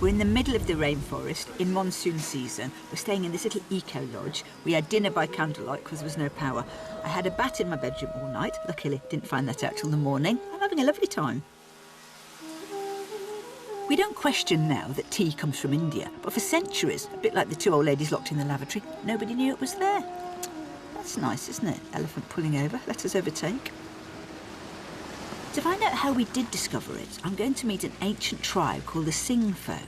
We're in the middle of the rainforest in monsoon season. We're staying in this little eco-lodge. We had dinner by candlelight because there was no power. I had a bat in my bedroom all night. Luckily, didn't find that out till the morning. I'm having a lovely time. We don't question now that tea comes from India, but for centuries, a bit like the two old ladies locked in the lavatory, nobody knew it was there. That's nice, isn't it? Elephant pulling over. Let us overtake. To find out how we did discover it, I'm going to meet an ancient tribe called the Singpho.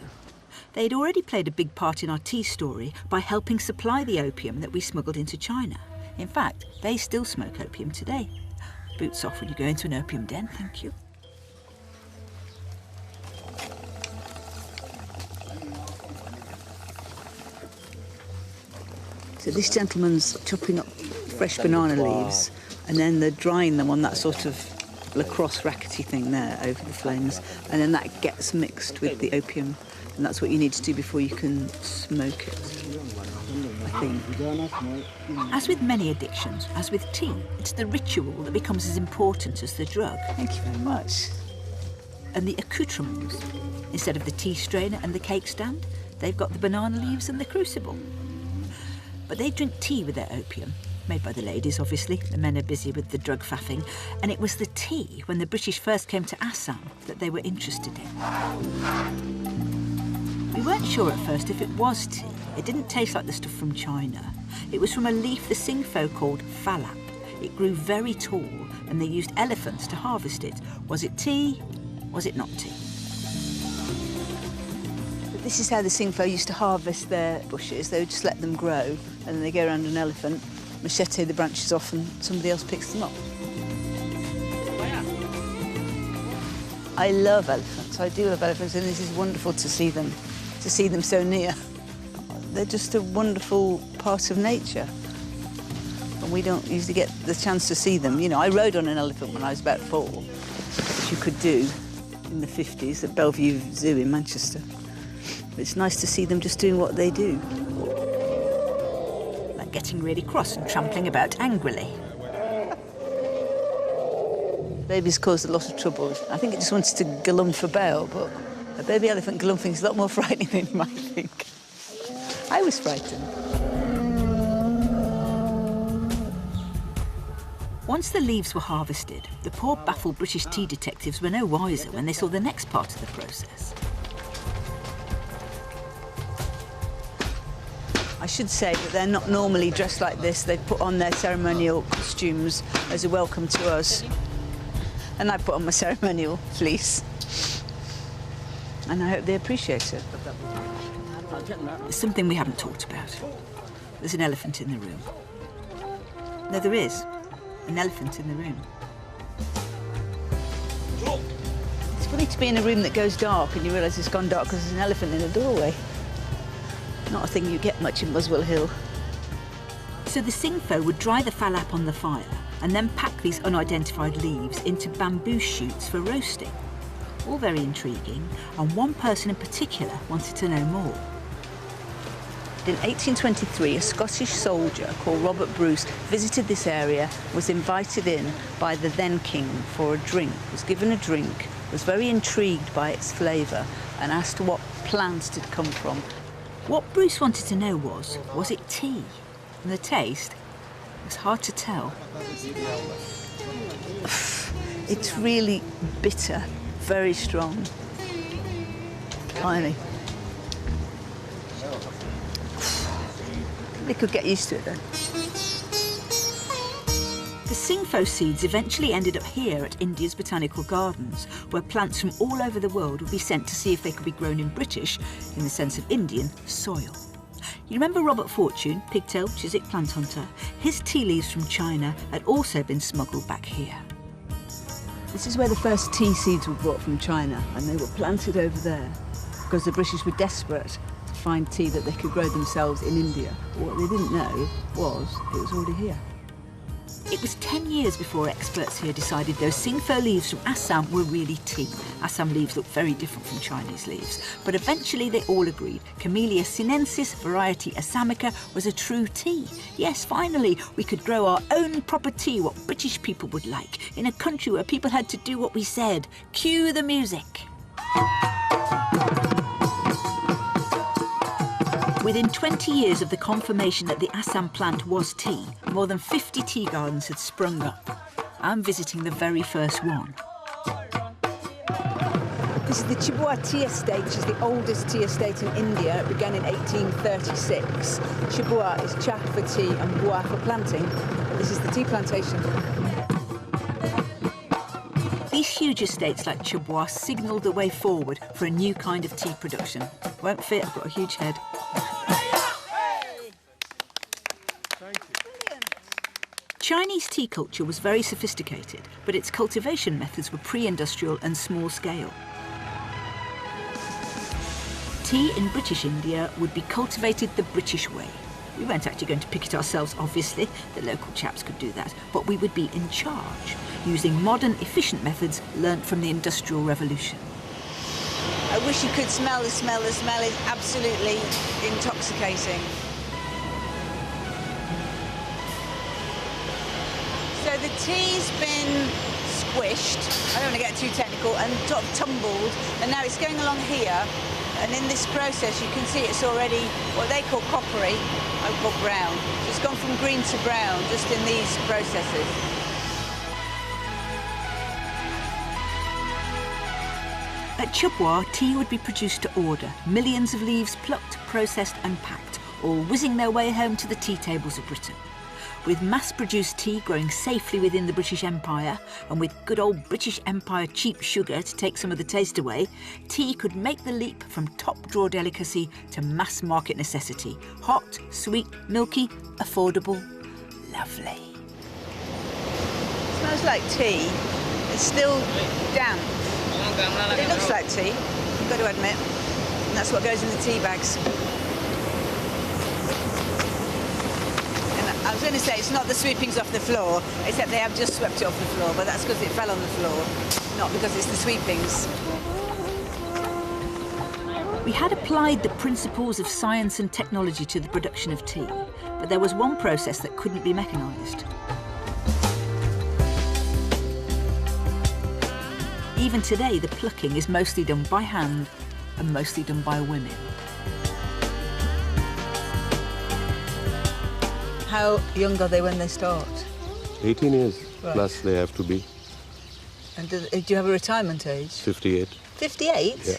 They'd already played a big part in our tea story by helping supply the opium that we smuggled into China. In fact, they still smoke opium today. Boots off when you go into an opium den, thank you. So this gentleman's chopping up fresh banana leaves and then they're drying them on that sort of lacrosse rackety thing there over the flames, and then that gets mixed with the opium, and that's what you need to do before you can smoke it, I think. As with many addictions, as with tea, it's the ritual that becomes as important as the drug. Thank you very much. And the accoutrements, instead of the tea strainer and the cake stand, they've got the banana leaves and the crucible. But they drink tea with their opium, made by the ladies, obviously. The men are busy with the drug faffing. And it was the tea, when the British first came to Assam, that they were interested in. We weren't sure at first if it was tea. It didn't taste like the stuff from China. It was from a leaf the Singpho called falap. It grew very tall, and they used elephants to harvest it. Was it tea? Was it not tea? But this is how the Singpho used to harvest their bushes. They would just let them grow, and then they go around an elephant, machete the branches off, and somebody else picks them up. I love elephants. I do love elephants, and this is wonderful to see them so near. They're just a wonderful part of nature, and we don't usually get the chance to see them. You know, I rode on an elephant when I was about 4, which you could do in the 50s at Bellevue Zoo in Manchester. But it's nice to see them just doing what they do. Getting really cross and trampling about angrily. Baby's caused a lot of trouble. I think it just wanted to galump for bail, but a baby elephant galumping is a lot more frightening than you might think. I was frightened. Once the leaves were harvested, the poor baffled British tea detectives were no wiser when they saw the next part of the process. I should say that they're not normally dressed like this. They put on their ceremonial costumes as a welcome to us. And I put on my ceremonial fleece. And I hope they appreciate it. There's something we haven't talked about. There's an elephant in the room. No, there is. An elephant in the room. It's funny to be in a room that goes dark and you realise it's gone dark because there's an elephant in the doorway. Not a thing you get much in Muswell Hill. So the Singpho would dry the falap on the fire and then pack these unidentified leaves into bamboo shoots for roasting. All very intriguing, and one person in particular wanted to know more. In 1823, a Scottish soldier called Robert Bruce visited this area, was invited in by the then king for a drink, was given a drink, was very intrigued by its flavour and asked what plant it had come from. What Bruce wanted to know was it tea? And the taste was hard to tell. It's really bitter, very strong. Finally. They could get used to it then. The Singpho seeds eventually ended up here at India's Botanical Gardens, where plants from all over the world would be sent to see if they could be grown in British, in the sense of Indian, soil. You remember Robert Fortune, pigtail Chiswick plant hunter? His tea leaves from China had also been smuggled back here. This is where the first tea seeds were brought from China, and they were planted over there because the British were desperate to find tea that they could grow themselves in India. What they didn't know was it was already here. It was 10 years before experts here decided those Singpho leaves from Assam were really tea. Assam leaves look very different from Chinese leaves, but eventually they all agreed Camellia sinensis variety Assamica was a true tea. Yes, finally, we could grow our own proper tea, what British people would like, in a country where people had to do what we said. Cue the music. Within 20 years of the confirmation that the Assam plant was tea, more than 50 tea gardens had sprung up. I'm visiting the very first one. This is the Chibua Tea Estate, which is the oldest tea estate in India. It began in 1836. Chibua is Chat for tea and Bua for planting. This is the tea plantation. These huge estates like Chibua signalled the way forward for a new kind of tea production. Won't fit, I've got a huge head. Chinese tea culture was very sophisticated, but its cultivation methods were pre-industrial and small-scale. Tea in British India would be cultivated the British way. We weren't actually going to pick it ourselves, obviously. The local chaps could do that. But we would be in charge, using modern, efficient methods learnt from the Industrial Revolution. I wish you could smell the smell. The smell is absolutely intoxicating. So the tea's been squished, I don't want to get too technical, and sort of tumbled, and now it's going along here. And in this process, you can see it's already what they call coppery, I call brown. So it's gone from green to brown just in these processes. At Chibua, tea would be produced to order, millions of leaves plucked, processed and packed, all whizzing their way home to the tea tables of Britain. With mass-produced tea growing safely within the British Empire, and with good old British Empire cheap sugar to take some of the taste away, tea could make the leap from top-drawer delicacy to mass-market necessity. Hot, sweet, milky, affordable, lovely. It smells like tea. It's still damp. But it looks like tea, I've got to admit. And that's what goes in the tea bags. I was going to say it's not the sweepings off the floor, except they have just swept it off the floor, but that's because it fell on the floor, not because it's the sweepings. We had applied the principles of science and technology to the production of tea, but there was one process that couldn't be mechanised. Even today, the plucking is mostly done by hand and mostly done by women. How young are they when they start? 18 years, right. Plus they have to be. And do you have a retirement age? 58. 58? Yeah.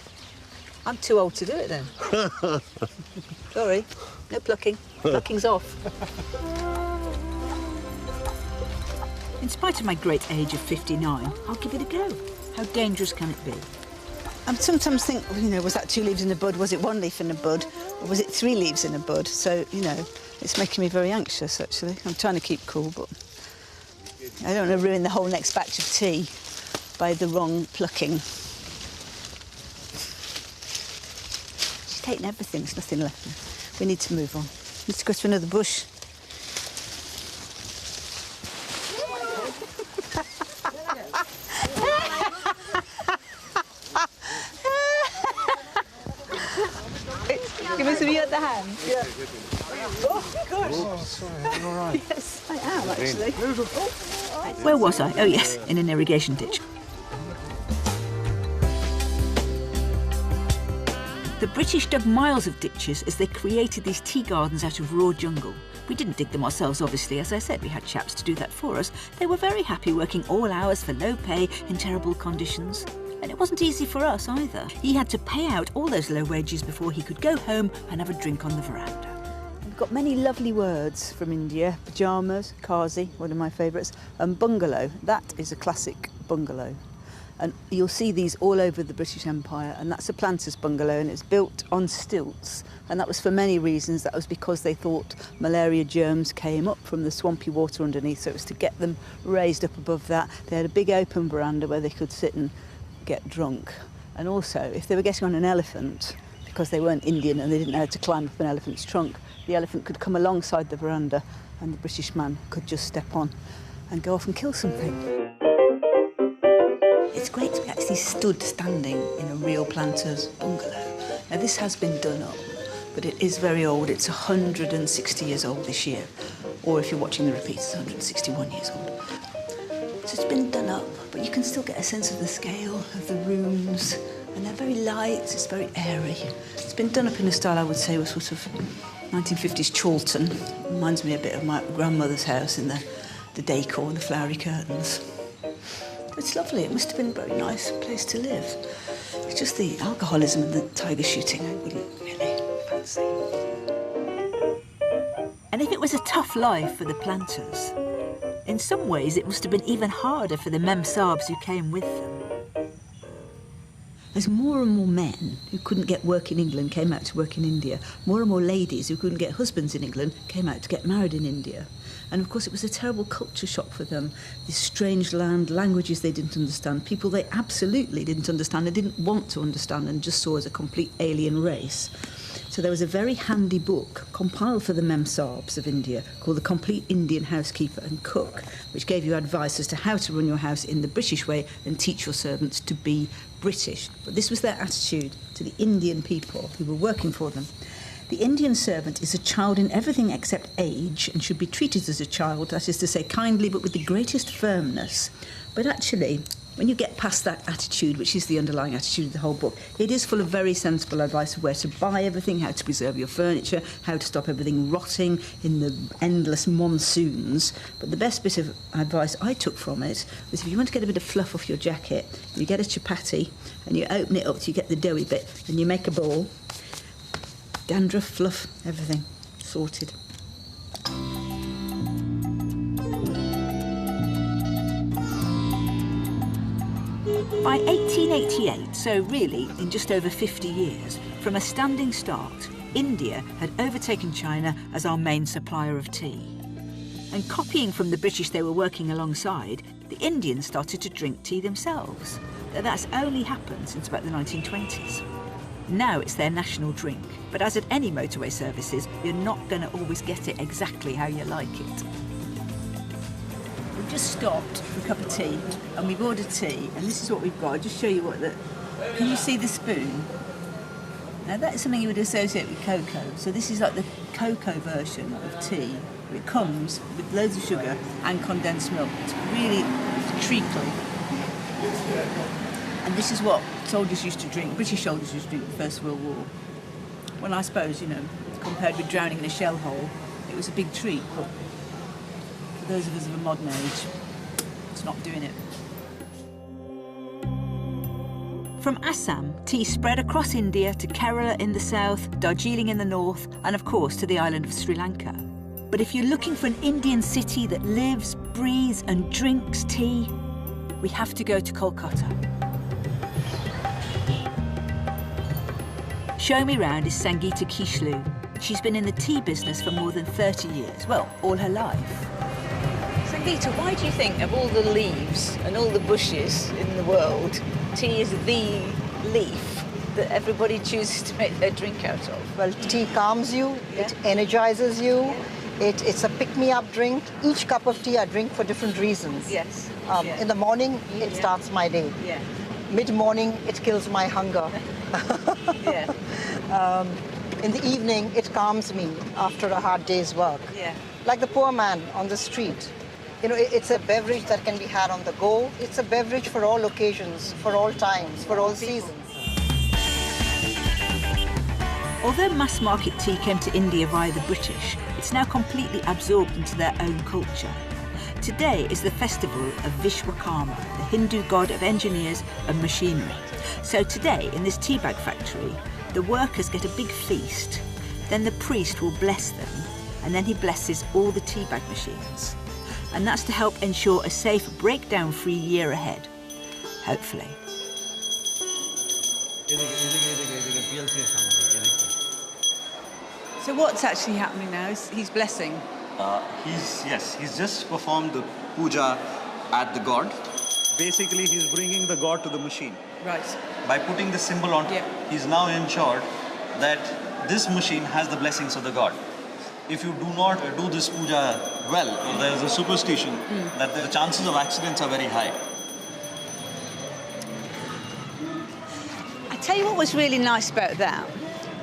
I'm too old to do it then. Sorry, no plucking. Plucking's off. In spite of my great age of 59, I'll give it a go. How dangerous can it be? I sometimes think, you know, was that 2 leaves in a bud? Was it 1 leaf in a bud? Or was it 3 leaves in a bud? So, you know, it's making me very anxious, actually. I'm trying to keep cool, but I don't want to ruin the whole next batch of tea by the wrong plucking. She's taken everything. There's nothing left. We need to move on. We need to go to another bush. Give us the other hand. Yeah. Oh, gosh. Oh, sorry. You're all right. Yes, I am, actually. Where was I? Oh, yes, in an irrigation ditch. The British dug miles of ditches as they created these tea gardens out of raw jungle. We didn't dig them ourselves, obviously. As I said, we had chaps to do that for us. They were very happy working all hours for low pay in terrible conditions. And it wasn't easy for us either. He had to pay out all those low wages before he could go home and have a drink on the veranda. We've got many lovely words from India. Pyjamas, kazi, one of my favourites, and bungalow. That is a classic bungalow. And you'll see these all over the British Empire, and that's a planter's bungalow, and it's built on stilts. And that was for many reasons. That was because they thought malaria germs came up from the swampy water underneath, so it was to get them raised up above that. They had a big open veranda where they could sit and get drunk. And also, if they were getting on an elephant, because they weren't Indian and they didn't know how to climb up an elephant's trunk, the elephant could come alongside the veranda and the British man could just step on and go off and kill something. It's great to be actually stood standing in a real planter's bungalow. Now, this has been done up, but it is very old. It's 160 years old this year. Or if you're watching the repeat, it's 161 years old. So it's been done up, but you can still get a sense of the scale of the rooms And they're very light, it's very airy. It's been done up in a style I would say was sort of 1950s Chorlton. Reminds me a bit of my grandmother's house in the decor and the flowery curtains. It's lovely, it must have been a very nice place to live. It's just the alcoholism and the tiger shooting I wouldn't really fancy. And if it was a tough life for the planters, in some ways it must have been even harder for the Mem Sahibs who came with them. As more and more men who couldn't get work in England came out to work in India, more and more ladies who couldn't get husbands in England came out to get married in India. And of course it was a terrible culture shock for them. This strange land, languages they didn't understand, people they absolutely didn't understand and didn't want to understand and just saw as a complete alien race. So there was a very handy book compiled for the Mem Sahibs of India called The Complete Indian Housekeeper and Cook, which gave you advice as to how to run your house in the British way and teach your servants to be British. But this was their attitude to the Indian people who were working for them. The Indian servant is a child in everything except age and should be treated as a child, that is to say kindly but with the greatest firmness. But actually, when you get past that attitude, which is the underlying attitude of the whole book, it is full of very sensible advice of where to buy everything, how to preserve your furniture, how to stop everything rotting in the endless monsoons. But the best bit of advice I took from it was if you want to get a bit of fluff off your jacket, you get a chapati and you open it up till you get the doughy bit and you make a ball. Dandruff, fluff, everything sorted. By 1888, so really in just over 50 years, from a standing start, India had overtaken China as our main supplier of tea. And copying from the British they were working alongside, the Indians started to drink tea themselves. That's only happened since about the 1920s. Now it's their national drink, but as at any motorway services, you're not going to always get it exactly how you like it. We've just stopped for a cup of tea and we've ordered tea and this is what we've got. I'll just show you what the... Can you see the spoon? Now that's something you would associate with cocoa. So this is like the cocoa version of tea. It comes with loads of sugar and condensed milk. It's really treacly. And this is what soldiers used to drink, British soldiers used to drink in the First World War. Well, I suppose, you know, compared with drowning in a shell hole, it was a big treat, but for those of us of a modern age, it's not doing it. From Assam, tea spread across India to Kerala in the south, Darjeeling in the north, and of course to the island of Sri Lanka. But if you're looking for an Indian city that lives, breathes and drinks tea, we have to go to Kolkata. Showing me round is Sangeeta Kishlu. She's been in the tea business for more than 30 years, well, all her life. Sangeeta, why do you think of all the leaves and all the bushes in the world, tea is the leaf that everybody chooses to make their drink out of? Well, tea calms you, it energizes you, it's a pick-me-up drink. Each cup of tea I drink for different reasons. Yes. In the morning, it starts my day. Yeah. Mid-morning, it kills my hunger. Yeah. In the evening, it calms me after a hard day's work. Yeah. Like the poor man on the street. You know, it's a beverage that can be had on the go. It's a beverage for all occasions, for all times, for all seasons. Although mass-market tea came to India via the British, it's now completely absorbed into their own culture. Today is the festival of Vishwakarma, the Hindu god of engineers and machinery. So today, in this tea bag factory, the workers get a big feast, then the priest will bless them, and then he blesses all the tea bag machines. And that's to help ensure a safe, breakdown-free year ahead, hopefully. So what's actually happening now? He's blessing. He's just performed the puja at the god. Basically, he's bringing the god to the machine. Right. By putting the symbol on, he's now ensured that this machine has the blessings of the god. If you do not do this puja well, there is a superstition that the chances of accidents are very high. I tell you what was really nice about that.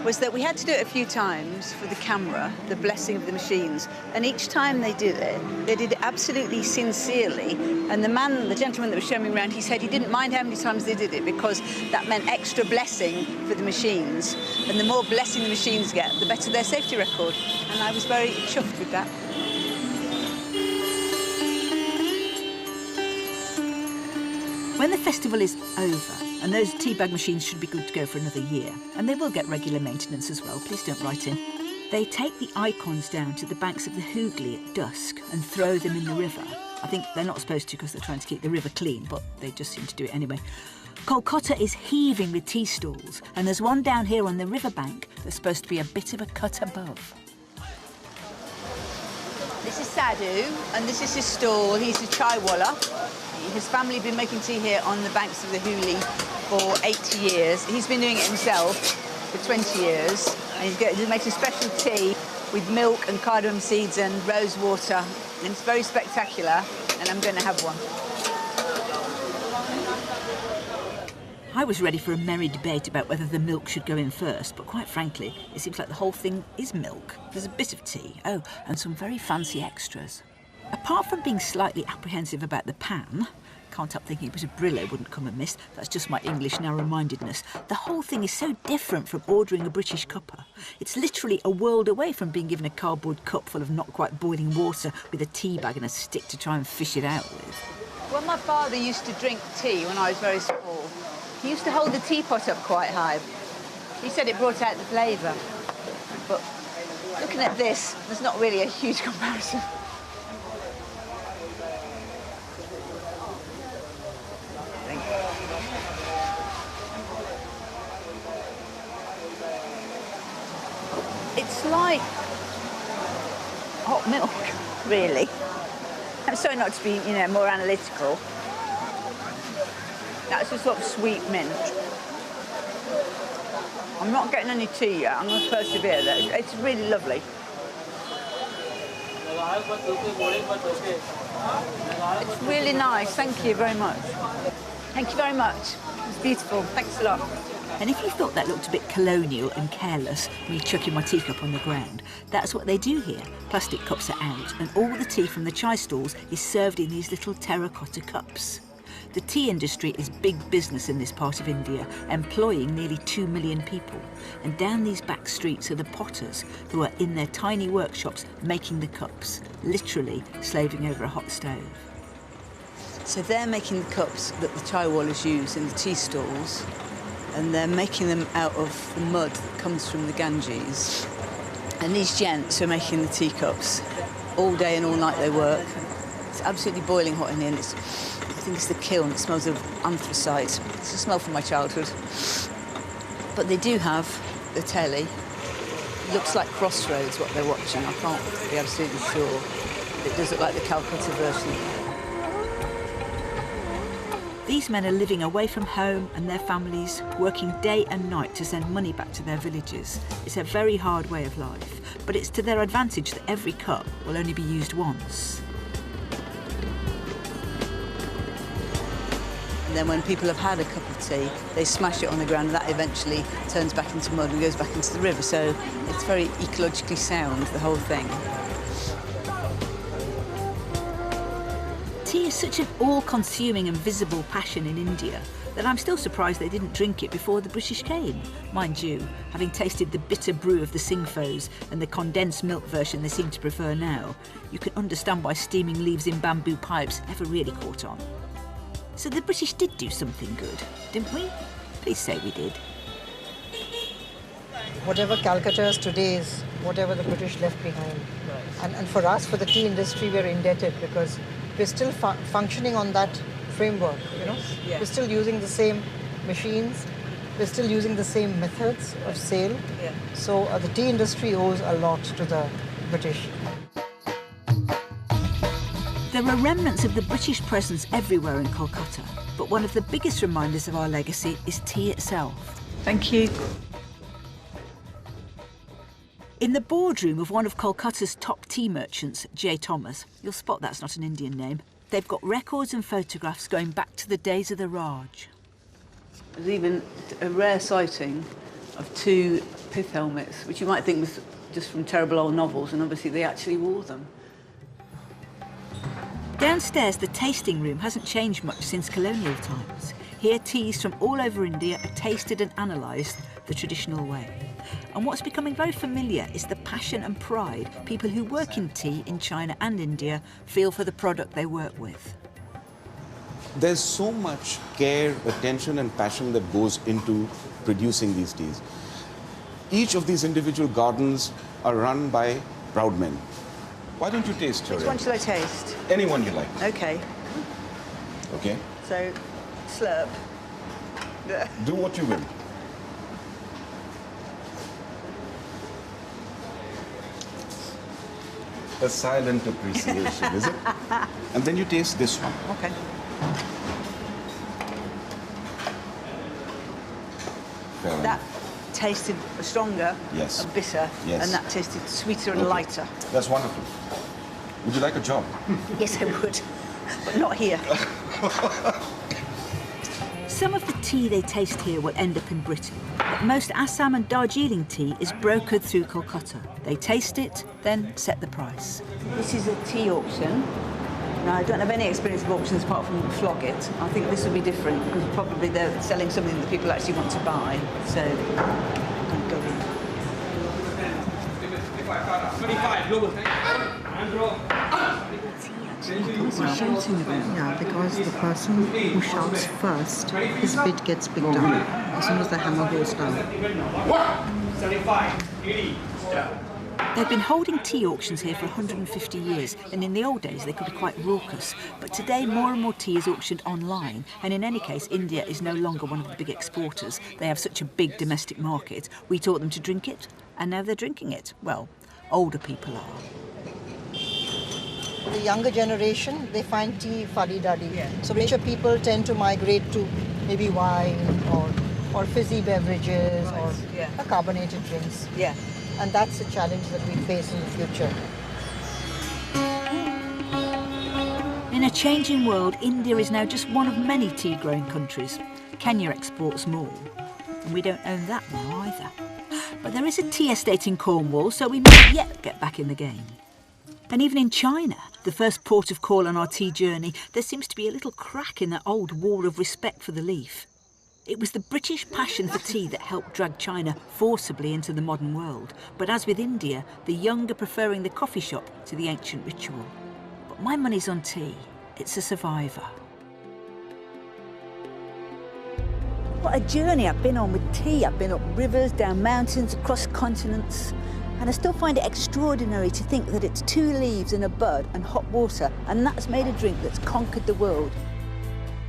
was that we had to do it a few times for the camera, the blessing of the machines. And each time they did it absolutely sincerely. And the gentleman that was showing me around, he said he didn't mind how many times they did it because that meant extra blessing for the machines. And the more blessing the machines get, the better their safety record. And I was very chuffed with that. When the festival is over, and those teabag machines should be good to go for another year, and they will get regular maintenance as well, please don't write in, they take the icons down to the banks of the Hooghly at dusk and throw them in the river. I think they're not supposed to because they're trying to keep the river clean, but they just seem to do it anyway. Kolkata is heaving with tea stalls, and there's one down here on the riverbank that's supposed to be a bit of a cut above. This is Sadhu, and this is his stall. He's a chaiwala. His family have been making tea here on the banks of the Hooghly for 80 years. He's been doing it himself for 20 years. And he's making special tea with milk and cardamom seeds and rose water. And it's very spectacular, and I'm going to have one. I was ready for a merry debate about whether the milk should go in first, but quite frankly, it seems like the whole thing is milk. There's a bit of tea, oh, and some very fancy extras. Apart from being slightly apprehensive about the pan, can't help thinking it was a Brillo wouldn't come amiss, that's just my English narrow-mindedness, the whole thing is so different from ordering a British cuppa. It's literally a world away from being given a cardboard cup full of not quite boiling water with a tea bag and a stick to try and fish it out with. When my father used to drink tea when I was very small, he used to hold the teapot up quite high. He said it brought out the flavour. But looking at this, there's not really a huge comparison. It's like hot milk, really. I'm sorry not to be, more analytical. That's a sort of sweet mint. I'm not getting any tea yet. I'm going to persevere there. It's really lovely. It's really nice. Thank you very much. Thank you very much. It's beautiful. Thanks a lot. And if you thought that looked a bit colonial and careless, me chucking my teacup on the ground, that's what they do here. Plastic cups are out, and all the tea from the chai stalls is served in these little terracotta cups. The tea industry is big business in this part of India, employing nearly 2 million people. And down these back streets are the potters who are in their tiny workshops making the cups, literally slaving over a hot stove. So they're making the cups that the chaiwalas use in the tea stalls, and they're making them out of the mud that comes from the Ganges. And these gents are making the teacups. All day and all night they work. It's absolutely boiling hot in here, and I think it's the kiln. It smells of anthracite. It's a smell from my childhood. But they do have the telly. It looks like Crossroads, what they're watching. I can't be absolutely sure. It does look like the Calcutta version. These men are living away from home and their families, working day and night to send money back to their villages. It's a very hard way of life, but it's to their advantage that every cup will only be used once. And then when people have had a cup of tea, they smash it on the ground, and that eventually turns back into mud and goes back into the river. So it's very ecologically sound, the whole thing. Tea is such an all-consuming and visible passion in India that I'm still surprised they didn't drink it before the British came. Mind you, having tasted the bitter brew of the Singphos and the condensed milk version they seem to prefer now, you can understand why steaming leaves in bamboo pipes never really caught on. So the British did do something good, didn't we? Please say we did. Whatever Calcutta is today is whatever the British left behind. And for us, for the tea industry, we're indebted because we're still functioning on that framework, Yeah. We're still using the same machines. We're still using the same methods of sale. Yeah. So the tea industry owes a lot to the British. There are remnants of the British presence everywhere in Kolkata, but one of the biggest reminders of our legacy is tea itself. Thank you. In the boardroom of one of Kolkata's top tea merchants, J. Thomas, you'll spot that's not an Indian name, they've got records and photographs going back to the days of the Raj. There's even a rare sighting of two pith helmets, which you might think was just from terrible old novels, and obviously they actually wore them. Downstairs, the tasting room hasn't changed much since colonial times. Here, teas from all over India are tasted and analysed the traditional way. And what's becoming very familiar is the passion and pride people who work in tea in China and India feel for the product they work with. There's so much care, attention and passion that goes into producing these teas. Each of these individual gardens are run by proud men. Why don't you taste your Which one shall I taste? Anyone you like. Okay, Okay? so slurp. Do what you will. A silent appreciation, is it? And then you taste this one. Okay. Fair enough. That tasted stronger Yes. and bitter, Yes. and that tasted sweeter and Okay. lighter. That's wonderful. Would you like a job? Yes, I would, but not here. Some of the tea they taste here will end up in Britain, but most Assam and Darjeeling tea is brokered through Kolkata. They taste it, then set the price. This is a tea auction. Now, I don't have any experience of auctions apart from flog it. I think this will be different because probably they're selling something that people actually want to buy. So, I'm going. Yeah, because the person who shouts first, his bid gets picked up as soon as the hammer goes down. They've been holding tea auctions here for 150 years, and in the old days they could be quite raucous. But today more and more tea is auctioned online, and in any case India is no longer one of the big exporters. They have such a big domestic market. We taught them to drink it, and now they're drinking it. Well, older people are. The younger generation, they find tea fuddy-duddy. Yeah. So richer people tend to migrate to maybe wine or fizzy beverages or yeah. carbonated drinks. Yeah. And that's a challenge that we face in the future. In a changing world, India is now just one of many tea-growing countries. Kenya exports more, and we don't own that now either. But there is a tea estate in Cornwall, so we might yet get back in the game. And even in China, the first port of call on our tea journey, there seems to be a little crack in that old wall of respect for the leaf. It was the British passion for tea that helped drag China forcibly into the modern world. But as with India, the young are preferring the coffee shop to the ancient ritual. But my money's on tea. It's a survivor. What a journey I've been on with tea. I've been up rivers, down mountains, across continents. And I still find it extraordinary to think that it's 2 leaves and a bud and hot water, and that's made a drink that's conquered the world.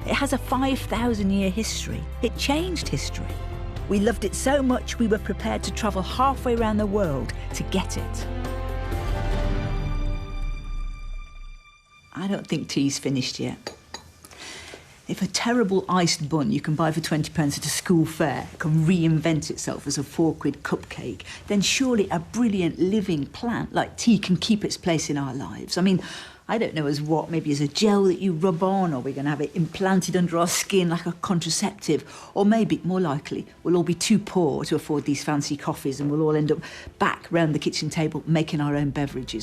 It has a 5,000-year history. It changed history. We loved it so much we were prepared to travel halfway around the world to get it. I don't think tea's finished yet. If a terrible iced bun you can buy for 20 pence at a school fair can reinvent itself as a £4 cupcake, then surely a brilliant living plant like tea can keep its place in our lives. I mean, I don't know as what, maybe as a gel that you rub on, or we're going to have it implanted under our skin like a contraceptive, or maybe, more likely, we'll all be too poor to afford these fancy coffees and we'll all end up back round the kitchen table making our own beverages.